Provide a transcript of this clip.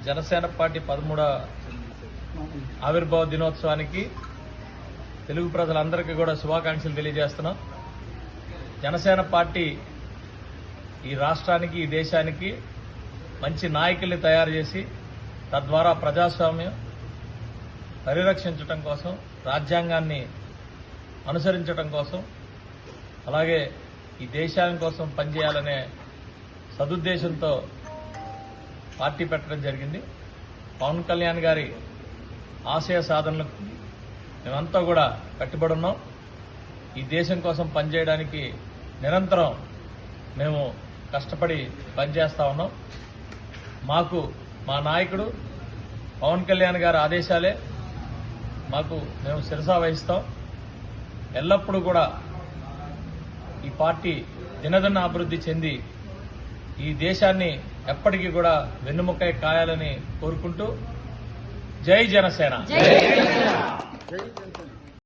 Janasena party 13వ ఆవిర్భావ దినోత్సవానికి తెలుగు ప్రజలందరికీ కూడా శుభాకాంక్షలు తెలియజేస్తున్నాం. జనసేన పార్టీ ఈ రాష్ట్రానికి, ఈ దేశానికి మంచి నాయకుల్ని తయారు చేసి తద్వారా ప్రజాస్వామ్యం పరిరక్షించడం కోసం, రాజ్యాంగాన్ని అనుసరించడం కోసం, అలాగే ఈ దేశాని కోసం పనిచేయాలనే సదుద్దేశంతో పార్టీ పెట్టడం జరిగింది. పవన్ కళ్యాణ్ గారి ఆశయ సాధనలకు మేమంతా కూడా కట్టుబడి ఉన్నాం. ఈ దేశం కోసం పనిచేయడానికి నిరంతరం మేము కష్టపడి పనిచేస్తా ఉన్నాం. మాకు మా నాయకుడు పవన్ కళ్యాణ్ గారి ఆదేశాలే మాకు మేము శిరసా వహిస్తాం. ఎల్లప్పుడూ కూడా ఈ పార్టీ దినదిన అభివృద్ధి చెంది ఈ దేశాన్ని ఎప్పటికీ కూడా వెన్నుముక్క కాయాలని కోరుకుంటూ జై జనసేన.